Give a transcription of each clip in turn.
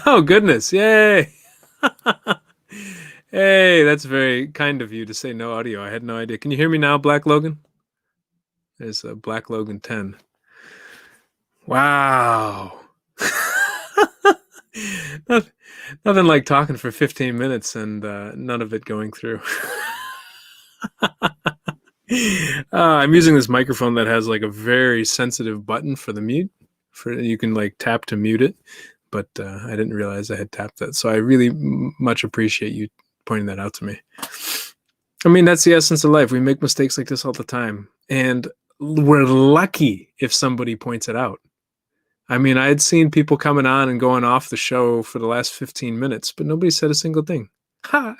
Oh, goodness. Yay. Hey, that's very kind of you to say no audio. I had no idea. Can you hear me now, Black Logan? There's a Black Logan 10. Wow. Noth- Nothing like talking for 15 minutes and none of it going through. I'm using this microphone that has like a very sensitive button for the mute. For you can like tap to mute it, but I didn't realize I had tapped that. So I really much appreciate you pointing that out to me. I mean, that's the essence of life. We make mistakes like this all the time, and we're lucky if somebody points it out. I mean, I had seen people coming on and going off the show for the last 15 minutes, but nobody said a single thing. Ha!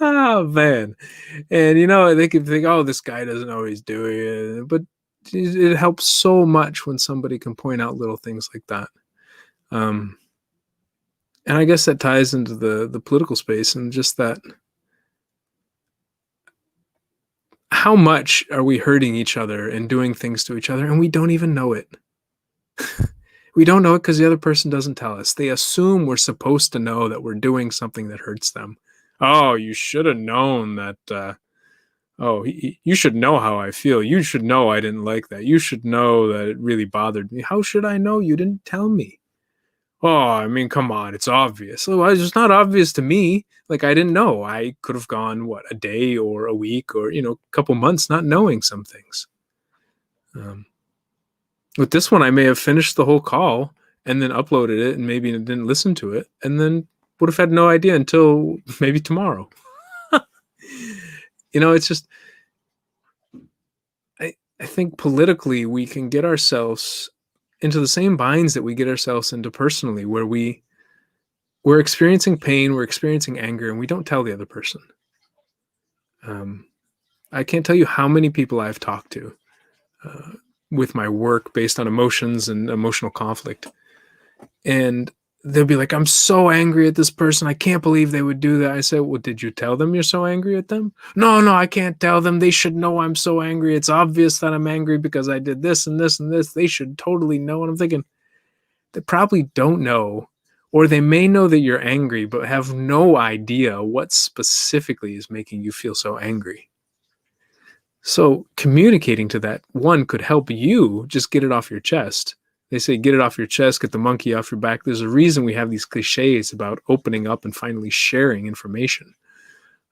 Oh man. And they could think, oh, this guy doesn't know what he's doing. But it helps so much when somebody can point out little things like that. Um, and I guess that ties into the political space and just that how much are we hurting each other and doing things to each other and we don't even know it. We don't know it because the other person doesn't tell us. They assume we're supposed to know that we're doing something that hurts them. Oh, you should have known that. You should know how I feel. You should know I didn't like that. You should know that it really bothered me. How should I know? You didn't tell me. Oh, I mean, come on. It's obvious. Well, it's not obvious to me. Like, I didn't know. I could have gone, what, a day or a week or, a couple months not knowing some things. Um, with this one, I may have finished the whole call and then uploaded it and maybe didn't listen to it and then would have had no idea until maybe tomorrow. It's just, I think politically we can get ourselves into the same binds that we get ourselves into personally, where we're experiencing pain, we're experiencing anger, and we don't tell the other person. I can't tell you how many people I've talked to with my work based on emotions and emotional conflict. And they'll be like, I'm so angry at this person. I can't believe they would do that. I said, well, did you tell them you're so angry at them? No, I can't tell them. They should know I'm so angry. It's obvious that I'm angry because I did this and this and this. They should totally know. And I'm thinking, they probably don't know, or they may know that you're angry, but have no idea what specifically is making you feel so angry. So communicating to that one could help you just get it off your chest. They say, get it off your chest, get the monkey off your back. There's a reason we have these cliches about opening up and finally sharing information.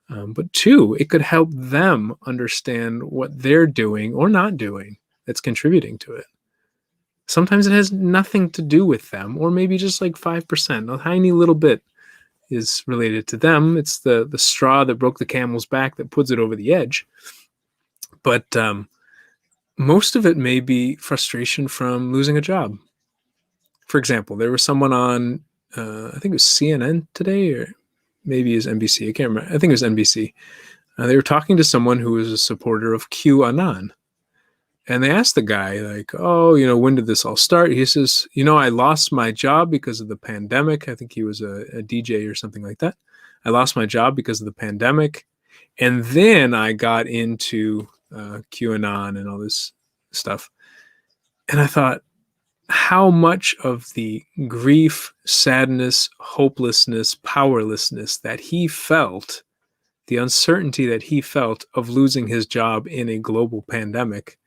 But two, it could help them understand what they're doing or not doing that's contributing to it. Sometimes it has nothing to do with them, or maybe just like 5%, a tiny little bit is related to them. It's the straw that broke the camel's back that puts it over the edge. But most of it may be frustration from losing a job. For example, there was someone on, I think it was CNN today, or maybe it was NBC. I can't remember. I think it was NBC. They were talking to someone who was a supporter of QAnon. And they asked the guy, like, oh, when did this all start? He says, I lost my job because of the pandemic. I think he was a DJ or something like that. I lost my job because of the pandemic. And then I got into QAnon and all this stuff. And I thought, how much of the grief, sadness, hopelessness, powerlessness that he felt, the uncertainty that he felt of losing his job in a global pandemic,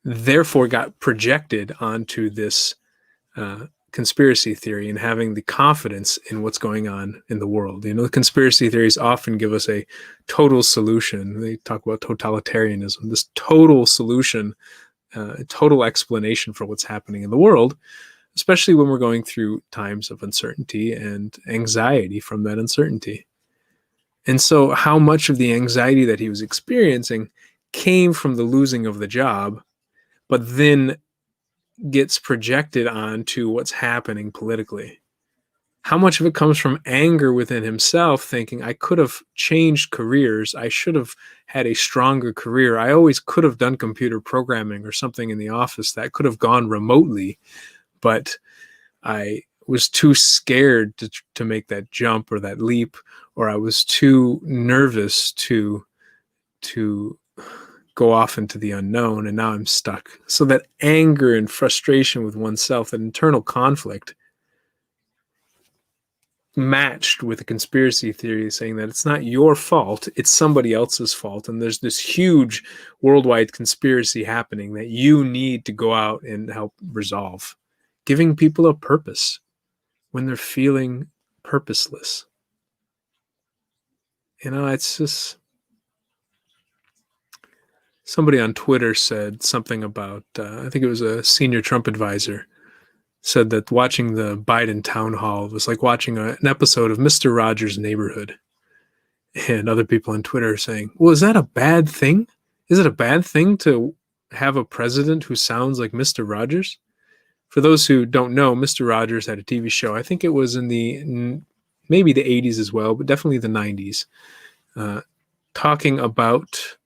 therefore got projected onto this conspiracy theory and having the confidence in what's going on in the world. The conspiracy theories often give us a total solution. They talk about totalitarianism, this total solution, total explanation for what's happening in the world, especially when we're going through times of uncertainty and anxiety from that uncertainty. And so how much of the anxiety that he was experiencing came from the losing of the job, but then gets projected onto what's happening politically. How much of it comes from anger within himself, thinking, I could have changed careers. I should have had a stronger career. I always could have done computer programming or something in the office that could have gone remotely, but I was too scared to make that jump or that leap, or I was too nervous to go off into the unknown, and now I'm stuck. So that anger and frustration with oneself, that internal conflict, matched with a conspiracy theory saying that it's not your fault, it's somebody else's fault, and there's this huge worldwide conspiracy happening that you need to go out and help resolve, giving people a purpose when they're feeling purposeless. It's just, somebody on Twitter said something about, I think it was a senior Trump advisor, said that watching the Biden town hall was like watching an episode of Mr. Rogers' Neighborhood. And other people on Twitter are saying, well, is that a bad thing? Is it a bad thing to have a president who sounds like Mr. Rogers? For those who don't know, Mr. Rogers had a TV show. I think it was in maybe the 80s as well, but definitely the 90s, talking about,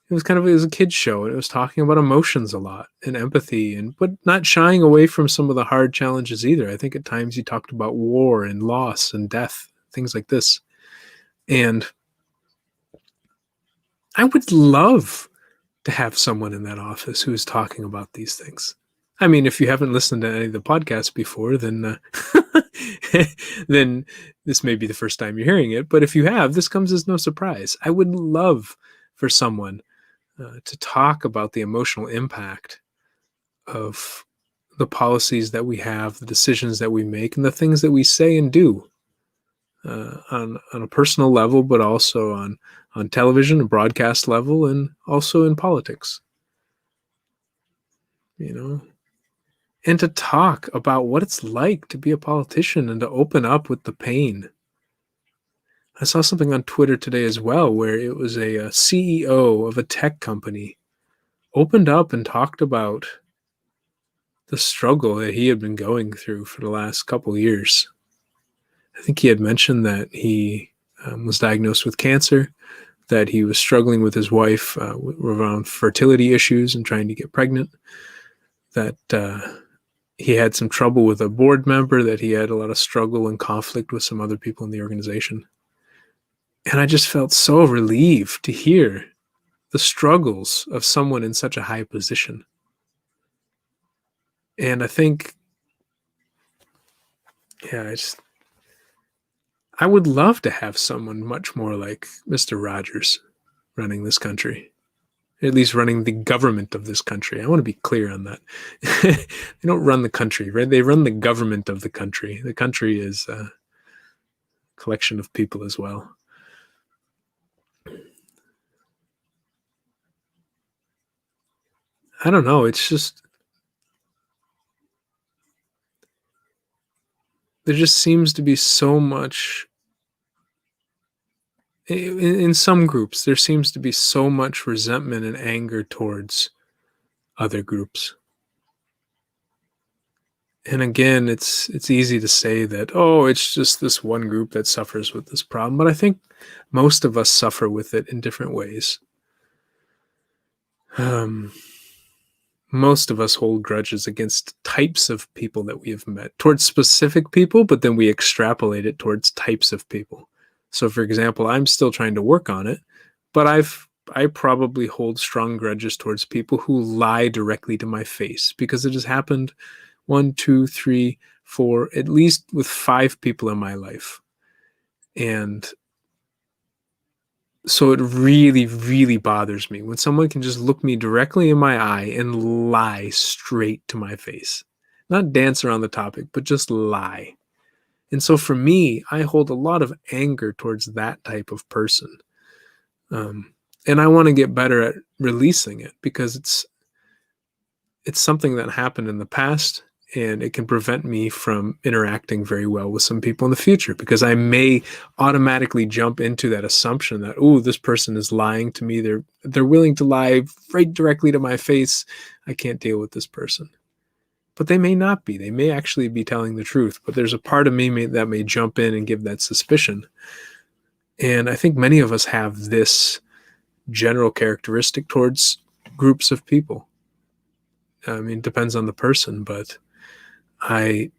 it was a kid's show, and it was talking about emotions a lot and empathy, but not shying away from some of the hard challenges either. I think at times he talked about war and loss and death, things like this. And I would love to have someone in that office who's talking about these things. I mean, if you haven't listened to any of the podcasts before, then then this may be the first time you're hearing it. But if you have, this comes as no surprise. I would love for someone to talk about the emotional impact of the policies that we have, the decisions that we make, and the things that we say and do on a personal level, but also on television and broadcast level, and also in politics. And to talk about what it's like to be a politician and to open up with the pain. I saw something on Twitter today as well, where it was a CEO of a tech company opened up and talked about the struggle that he had been going through for the last couple years. I think he had mentioned that he was diagnosed with cancer, that he was struggling with his wife around fertility issues and trying to get pregnant, that he had some trouble with a board member, that he had a lot of struggle and conflict with some other people in the organization. And I just felt so relieved to hear the struggles of someone in such a high position. And I think, I would love to have someone much more like Mr. Rogers running this country, at least running the government of this country. I want to be clear on that. They don't run the country, right? They run the government of the country. The country is a collection of people as well. I don't know. It's just, there just seems to be so much, in some groups, there seems to be so much resentment and anger towards other groups. And again, it's easy to say that, oh, it's just this one group that suffers with this problem. But I think most of us suffer with it in different ways. Most of us hold grudges against types of people that we have met, towards specific people, but then we extrapolate it towards types of people. So, for example, I'm still trying to work on it, but I probably hold strong grudges towards people who lie directly to my face, because it has happened 1, 2, 3, 4, at least with 5 people in my life. And so it really, really bothers me when someone can just look me directly in my eye and lie straight to my face. Not dance around the topic, but just lie. And so for me, I hold a lot of anger towards that type of person. And I want to get better at releasing it, because it's something that happened in the past, and it can prevent me from interacting very well with some people in the future, because I may automatically jump into that assumption that, oh, this person is lying to me. They're willing to lie right directly to my face. I can't deal with this person. But they may not be. They may actually be telling the truth. But there's a part of me that may jump in and give that suspicion. And I think many of us have this general characteristic towards groups of people. I mean, it depends on the person, but I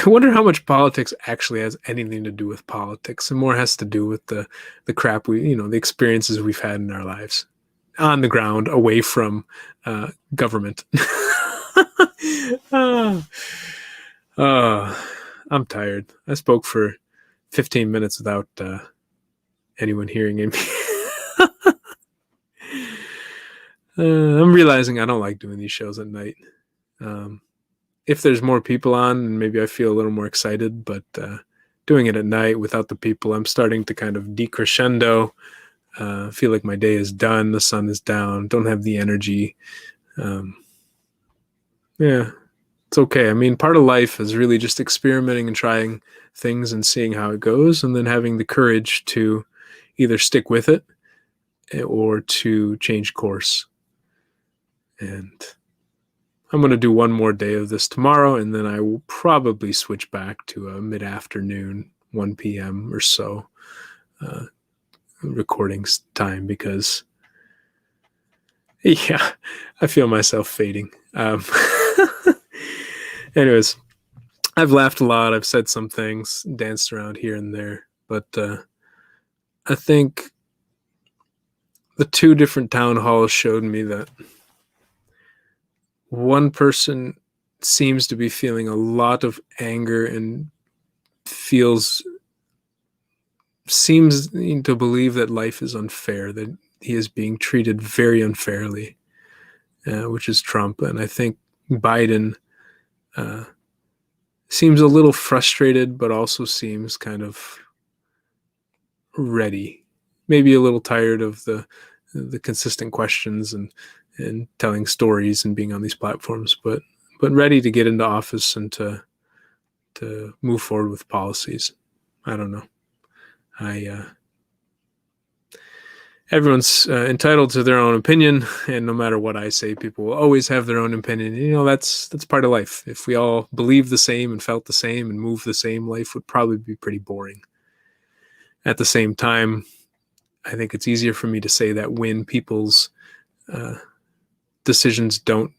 I wonder how much politics actually has anything to do with politics, and more has to do with the crap the experiences we've had in our lives on the ground, away from government. oh, I'm tired. I spoke for 15 minutes without anyone hearing me. I'm realizing I don't like doing these shows at night. If there's more people on, maybe I feel a little more excited, but doing it at night without the people, I'm starting to kind of decrescendo. Feel like my day is done, the sun is down, don't have the energy. Yeah, it's okay. I mean, part of life is really just experimenting and trying things and seeing how it goes, and then having the courage to either stick with it or to change course. And I'm going to do one more day of this tomorrow, and then I will probably switch back to a mid-afternoon, 1 p.m. or so recording time, because yeah, I feel myself fading. Anyways, I've laughed a lot. I've said some things, danced around here and there, but I think the 2 different town halls showed me that one person seems to be feeling a lot of anger and seems to believe that life is unfair, that he is being treated very unfairly, which is Trump. And I think Biden seems a little frustrated, but also seems kind of ready, maybe a little tired of the consistent questions and telling stories and being on these platforms, but ready to get into office and to move forward with policies. I don't know. Everyone's entitled to their own opinion, and no matter what I say, people will always have their own opinion. That's part of life. If we all believed the same and felt the same and moved the same, life would probably be pretty boring. At the same time, I think it's easier for me to say that when people's decisions don't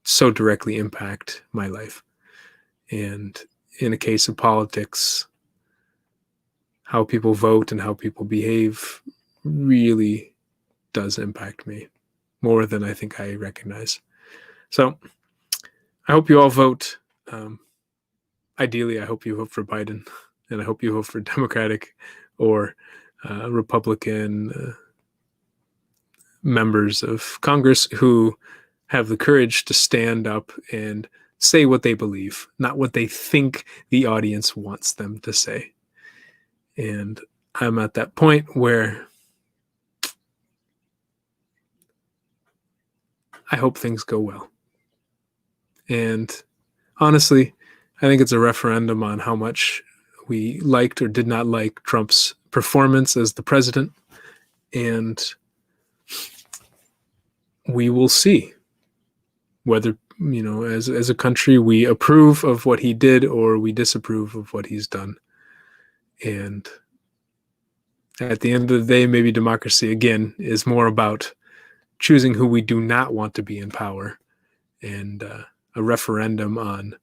so directly impact my life. And in a case of politics, how people vote and how people behave really does impact me more than I think I recognize. So I hope you all vote. Ideally, I hope you vote for Biden, and I hope you vote for Democratic or Republican members of Congress who have the courage to stand up and say what they believe, not what they think the audience wants them to say. And I'm at that point where I hope things go well. And honestly, I think it's a referendum on how much we liked or did not like Trump's performance as the president. And we will see whether, as a country, we approve of what he did or we disapprove of what he's done. And at the end of the day, maybe democracy, again, is more about choosing who we do not want to be in power, and a referendum on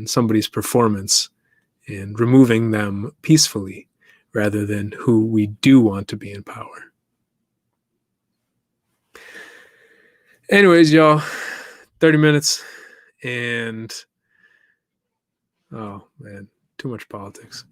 somebody's performance and removing them peacefully rather than who we do want to be in power. Anyways, y'all, 30 minutes and oh man, too much politics.